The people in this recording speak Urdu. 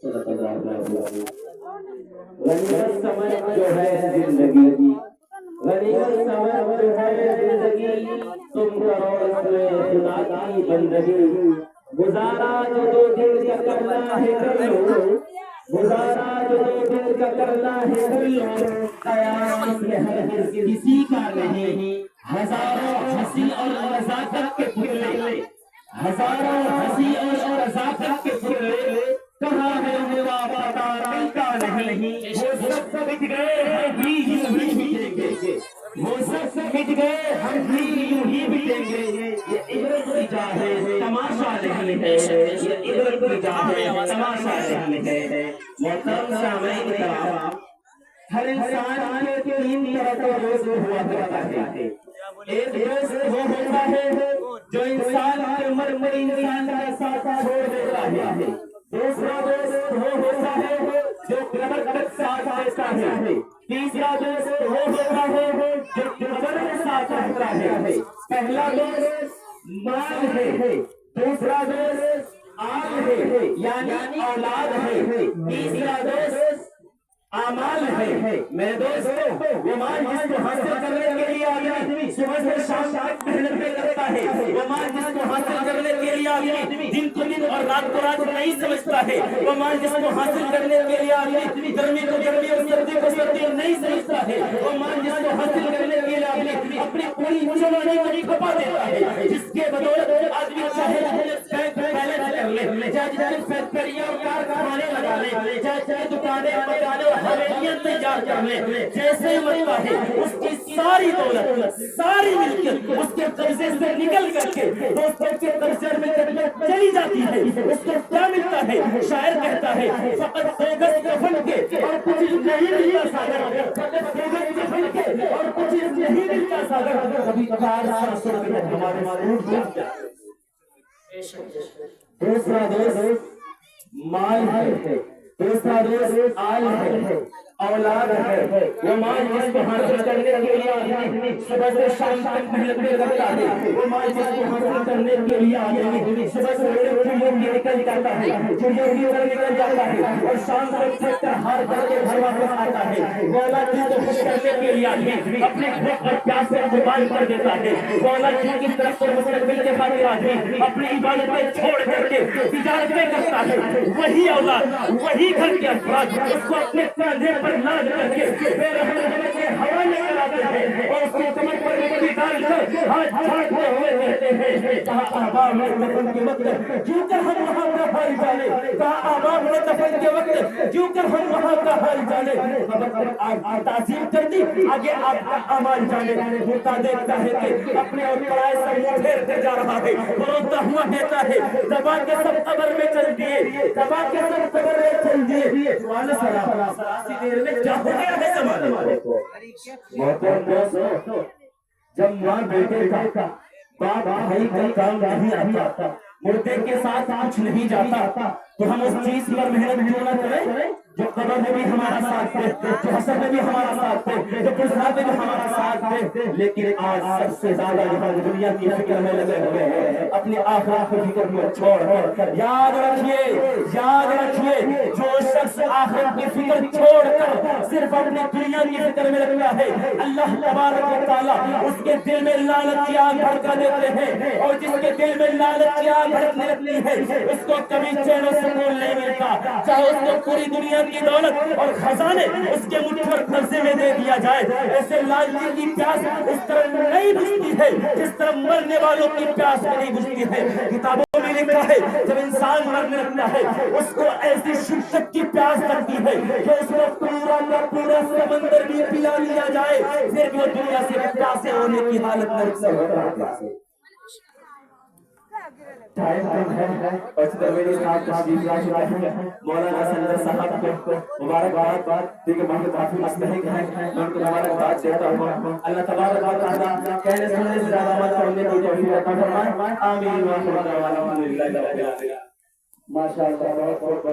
غنیمت سمجھ جو ہے زندگی، غنیمت سمجھ جو ہے زندگی، تم کرو اس میں خدا کی بندگی، گزارا جو دو دن کا کرنا ہے کر لو، گزارا جو دو دن کا کرنا ہے کر لو، قیامت میں ہرگز کسی کا نہیں، ہزاروں ہنسی اور نزاکت کے پھولے، ہزاروں ہنسی اور نزاکت کے پھولے، کہاں ہے ہوا پتا رنگ کا نہیں، وہ سب مٹ گئے ہم بھی یوں ہی مٹیں گے، وہ سب مٹ گئے ہم بھی یوں ہی مٹیں گے، یہ عبرت کی جا ہے تماشا نہیں ہے، یہ عبرت کی جا ہے تماشا نہیں ہے۔ محترم سامعین کرام، ہر انسان کے تین طرح کا دوست ہوا کرتا ہے۔ ایک دوست وہ ہوتا ہے جو انسان کے مرمری انسان کا ساتھ چھوڑ دیتا ہے، دوسرا دوست وہ ہوتا ہے جو قبر تک ساتھ رہتا ہے، تیسرا دوست وہ ہوتا ہے جو قبر کے ساتھ رہتا ہے۔ پہلا دوست مال ہے، دوسرا دوست آل ہے یعنی اولاد ہے، تیسرا دوست اعمال ہے۔ میرے دوستو، وہ مال جس کو حاصل کرنے کے لیے آدمی صبح سے شام تک محنت کرتا ہے، وہ مال جس کو حاصل کرنے کے لیے آدمی دن کو دن اور رات کو رات نہیں سمجھتا ہے، وہ مال جس کو حاصل کرنے کے لیے آدمی گرمی کو گرمی اور سردی کو سردی نہیں سمجھتا ہے، وہ مال جس کو حاصل کرنے کے لیے آدمی اپنی پوری جوانی کو کھپا دیتا ہے، جس کے بدولت آدمی چاہے فیکٹریاں اور کارخانے لگا لے، چاہے دکانیں مکانیں اور حویلیاں تیار کر لے، جیسے مرتا ہے اس کی ساری دولت ساری ملکیت اس کے قبضے سے نکل کر کے دوستوں کے قبضے میں چلی جاتی ہے، اس کو کیا ملتا ہے؟ شاعر کہتا ہے فقط دو گز کفن کے اور کچھ نہیں ملتا ساگر، فقط دو گز کفن کے اور کچھ نہیں ملتا ساگر، کبھی کبھار سانسوں کے ہمارے روح جاتا ہے۔ دوسرا دوست مال ہے، دوسرا دوست آل ہے، اولاد ہے، وہ مال جس کو حاصل کرنے کے لیے آدمی صبح سے شام تک محنت کرتا ہے، وہ مال جس کو حاصل کرنے کے لیے آدمی صبح سے چڑیوں کی نکل جاتا ہے، چڑیوں کی طرح نکل جاتا ہے اور شام تک تھک کر ہار کر کے گھر واپس آتا ہے، وہ اولاد جس کو خوش کرنے کے لیے آدمی اپنے بھوک اور پیاس سے قربان کر دیتا ہے، وہ اولاد جن کی طرف سے مستقبل کے خاطر آدمی اپنی عبادتیں چھوڑ کر کے تجارتیں کرتا ہے، وہی اولاد وہی گھر کے افراد اس کو اپنے کاندھے پر لاد کر کے بے رحم کے حوالے کراتے ہیں اور اس کی کمر پر مٹی ڈال کر ہاتھ چھاڑتے ہوئے کہتے ہیں کہاں احباب میں دفن کے وقت کیوں کر ہم وہاں کا حال جانے، کہاں احباب میں دفن کے وقت کیوں کر ہم وہاں کا حال جانے، تعظیم کر دی آگے آپ کا اعمال جانے، ہوتا دیکھتا ہے کہ اپنے اور پرائے سے منہ پھیرتے جا رہا ہے، روتا ہوا کہتا ہے دبا کے سب قبر میں چل دیے، دبا کے سب قبر میں چل دیے، سوال سراسی دیر میں کیا ہو گیا ہے زمانے کو۔ محترم دوستو، جب ماں بیٹے کا باپ بھائی کا کام نہیں آتا، مردے کے ساتھ کچھ نہیں جاتا، تو ہم اس چیز پر محنت کیوں نہ کریں جو قبر میں بھی ہمارا ساتھ دے، جو حسن میں بھی ہمارا ساتھ دے، جو گزار میں بھی ہمارا ساتھ دے، لیکن آج سب سے زیادہ یہاں دنیا کی فکر میں لگے ہوئے ہیں، اپنی آخرت کی فکر کو چھوڑ کر یاد رکھیے جو شخص آخرت کی فکر چھوڑ کر صرف اپنی دنیا کی فکر میں لگتا ہے، اللہ تبارک و تعالیٰ اس کے دل میں لعنت کی آگ بھڑکا دیتے ہیں، اور جس کے دل میں لعنت کی آگ بھڑکنے لگتی ہے اس کو کبھی چین و سکون نہیں ملتا، چاہے اس کو پوری دنیا کی دولت اور خزانے اس کے مٹھ پر قبضے میں دے دیا جائے، ایسے لالچی کی پیاس اس طرح نہیں بجھتی ہے جس طرح مرنے والوں کی پیاس نہیں بجھتی ہے۔ کتابوں میں لکھا ہے جب انسان مرنے لگتا ہے اس کو ایسی شدت کی پیاس لگتی ہے کہ اس کو پورا کا پورا سمندر بھی پلا لیا جائے پھر بھی وہ دنیا سے پیاسے ہونے کی حالت میں اکثر ہوتا ہے۔ مولانا سندر صاحب کو مبارکباد دیگر بہت کافی مستحق ہیں، میں ان کو مبارکباد دیتا ہوں، اللہ تبارک و تعالیٰ کہنے سننے سے زیادہ عمل کرنے کی توفیق عطا فرمائے، آمین و الحمدللہ رب العالمین۔ ماشاءاللہ، بہت